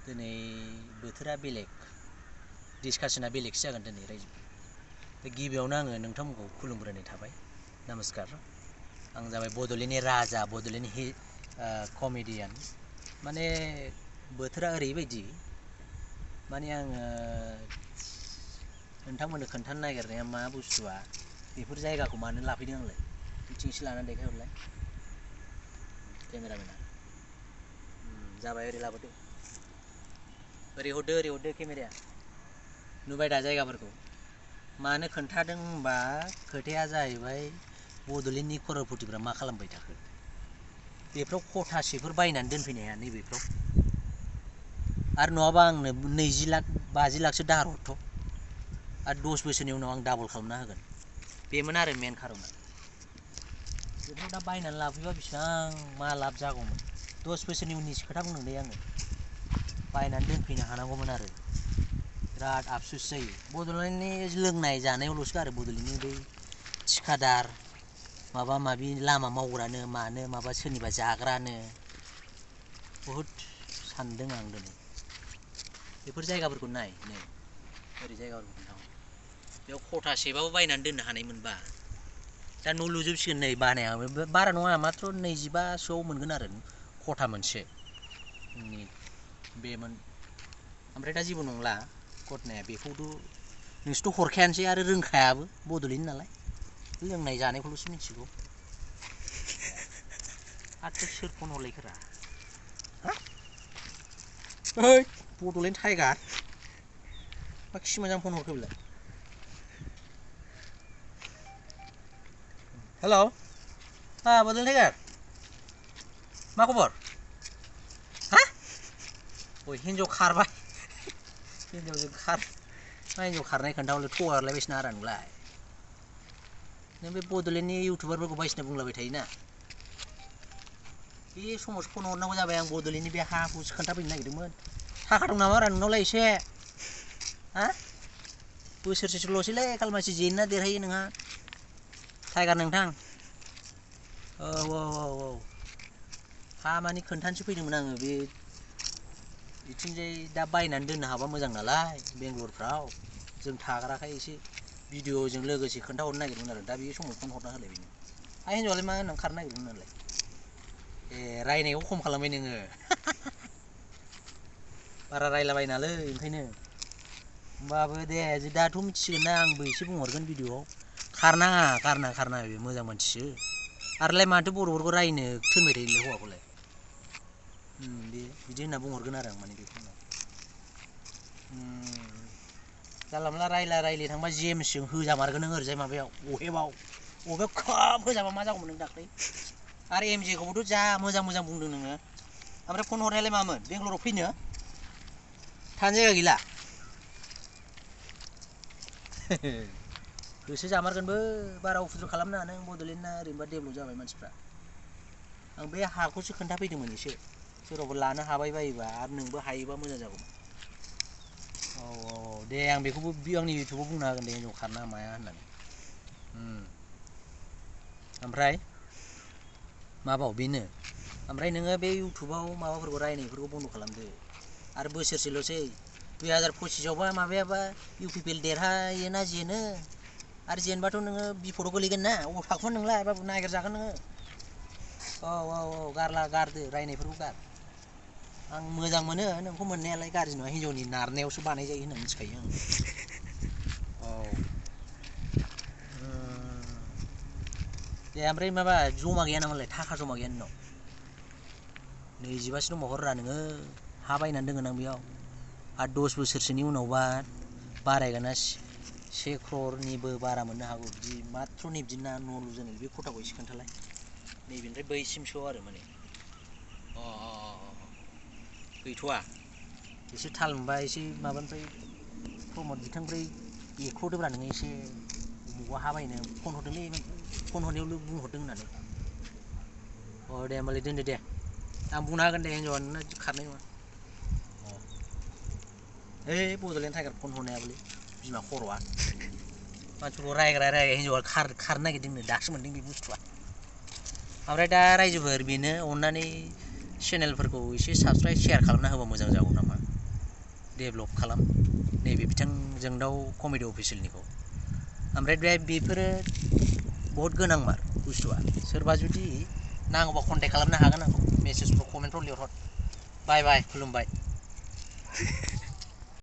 दिनै बोथोरा बेलेग डिसकासना बेलेगसो जागोन दिनै रायजो गिबियावनो आङो नोंथांमोनखौ खुलुमग्रोनाय थाबाय नमस्कार आं जाबाय बड'लेण्डनि राजा बड'लेण्डनि कमेडियान माने बोथोरा ओरैबायदि माने आङो नोंथांमोननो खोन्थानो नागिरनाया मा बुस्थुआ बेफोर जायगाखौ मानो लाफैदों आंलाय बिथिंसो लानानै देखायहरलाय केमेरामेना जाबाय ओरै लाबोदो ओरै हरदो केमेराया नुबाय दा जायगाफोरखौ मानो खोन्थादों होनबा खोथाया जाहैबाय बड'लेण्डनि खर'रपतिफ्रा मा खालामबाय थाखो बेफ्राव खथासेफोर बायनानै दोनफैनो हाया नैबेफ्राव आरो नङाबा आंनो 20 लाख 50 लाखसो दाहार हरथ' आरो 10 बोसोरनि उनाव आं डाबल खालामना होगोन बेमोन आरो मेन खार'ना बेखौ दा बायनानै लाफैबा बेसेबां मा लाब जागौमोन 10 बोसोरनि उननिसो खोथा बुंदों दे आङो बायनानै दोनफैनो हानांगौमोन आरो बिराद आफसुस जायो बड'लेण्डनि लोंनाय जानायावल'सो आरो बड'लेण्डनि बै थिखादार माबा माबि लामा मावग्रानो मानो माबा सोरनिबा जाग्रानो बहुद सानदों आं दिनै बेफोर जायगाफोरखौ नाय नै ओरै जायगाफोरखौ खोन्थाहर बेयाव खथासेबाबो बायनानै दोननो हानायमोनबा दा न' लुजोबसिगोन नै बानायाबो बारा नङा माथ्र 25सोआव मोनगोन आरो खथा मोनसे बेमोन ओमफ्राय दा जेबो नंला घटनाया बेखौथ' नोंसोरथ' हरखायानोसै आरो रोंखायाबो बड'लेण्ड नालाय लोंनाय जानायखौल'सो मिथिगौ आरो सोर फन हरलायखोरा ओइ बड'लेण्ड टाइगार मा खि मोजां फन हरखो बेलाय हेल' बड'लेण्ड टाइगार मा खबर हा ओइ हिन्जाव खारबाय हिन्जावजों हिन्जाव खारनाय खोन्थाहरलाय थगायहरलायबायसोना आरो नोंलाय नों बे बड'लेण्डनि इउटुबारफोरखौ बायसिना बुंलाबाय थायोना बे समावसो फन हरनांगौ जाबाय आं बड'लेण्डनि बे हा हुसो खोन्थाफैनो नागिरदोंमोन थाखा दं नामा नोंनावलाय एसे हा बोसोरसेसोल'सैलै खालमासि जेनना देरहायो नोंहा टाइगार नोंथां औ हा मानि खोन्थानोसो फैदोंमोन आङो बे बिथिंजाय दा बायनानै दोननो हाबा मोजां नालाय बेंगलरफ्राव जों थाग्राखाय एसे भिडिअ'जों लोगोसे खोन्थाहरनो नागिरदोंमोन आरो दा बे समाव फन हरना होलाय बेनो हिन्जावआलाय मा होननानै खारनो नागिरदोंमोन नालाय ए रायनायखौ खम खालामबाय नोङो बारा रायलाबायनालै ओंखायनो होमबाबो दे दाथ' मिथिसिगोन ना आंबो एसे बुंहरगोन भिडिअ'आव खारनाङा बे मोजां मानसिसो आरोलाय माथो बर'फोरखौ रायनो थोनबाय थायोलै हौवाखौलाय दे बिदि होनना बुंहरगोन आरो आं माने बेखौ जानला मोनला रायलाय थांबा जेम्सजों होजामारगोन नों ओरैजाय माबायाव अहेबाव खोब होजाबा मा जागौमोन नों दाख्लै आरो एमजेखौबोथ' जा मोजां बुंदों नोङो ओमफ्राय फन हरनायालाय मामोन बेंगलराव फैनो थानो जायगा गैला गोसो जामारगोनबो बारा उफुद्रु खालामनाङा नों बड'लेण्डना ओरैनोबा डेभेलप जाबाय मानसिफ्रा आं बे हाखौसो खोन्थाफैदोंमोन एसे सोरबाफोर लानो हाबाय बायोबा आरो नोंबो हायोबा मोजां जागौमोन औ दे आं बेखौबो आंनि इउटुबाव बुंना होगोन दे हिन्जाव खारनाङा माया होननानै ओमफ्राय माबाव बेनो ओमफ्राय नोङो बे इउटुबाव माबाफोरखौ रायनायफोरखौ बन्द' खालामदो आरो बोसोरसेल'सै 2025आवबा माबायाबा इउपिपिएल देरहायो ना जेनो आरो जेनबाथ' नोङो बिपदआव गोलैगोन ना अबाव थाखुमानो नोंलाय बाबु नागिरजागोन नोङो औ गारदो रायनायफोरखौ गार आं मोजां मोनो नोंखौ मोननायालाय गाज्रि नङा हिन्जावनि नारनायावसो बानाय जायो होनना मिथिखायो आं दे ओमफ्राय माबा जमा गैया नामालाय थाखा जमा गैया नोंनाव 25सो दंबा हररा नोङो हा बायनानै दोनगोन आं बेयाव आरो 10 बोसोरसोनि उनावबा बारायगोन ना 1 crorनिबो बारा मोननो हागौ बिदि माथ्र' बिदिना न' लुजेननाय बे खथाखौ एसे खोन्थालाय नैबेनिफ्राय बैसिमसोआव आरो माने गैथ'वा एसे थाल मोनबा एसे माबानिफ्राय प्रमद बिथांनिफ्राय एख्र'दोब्रा नोङो एसे बबावबा हा बायनो फन हरदोंलै फन हरनायावल' बुंहरदों होननानै दे होमबालाय दोनदो दे आं बुंना होगोन दे हिन्जावआ नोंना खारनाय नङा ओइ बड'लेण्ड टाइगार फन हरनायाबोलै बिमा खर'आ मानसिफोरखौ रायग्रा हिन्जावआ खारनो नागिरदोंनो दासो मोनदों बे बुस्थुआ ओमफ्राय दा रायजोफोर बेनो अननानै चेनेलफोरखौ एसे साबसक्राइब शेयार खालामना होबा मोजां जागौ नामा डेभेलप खालाम नैबे बिथां जोंदाव कमेडि अफिसियेलनिखौ ओमफ्राय बेफोरो बहुत गोनांमार बुस्थुआ सोरबा जुदि नांगौबा कन्टेक्ट खालामनो हागोन आंखौ मेसेजफ्राव कमेन्टफ्राव लिरहर बाय खुलुमबाय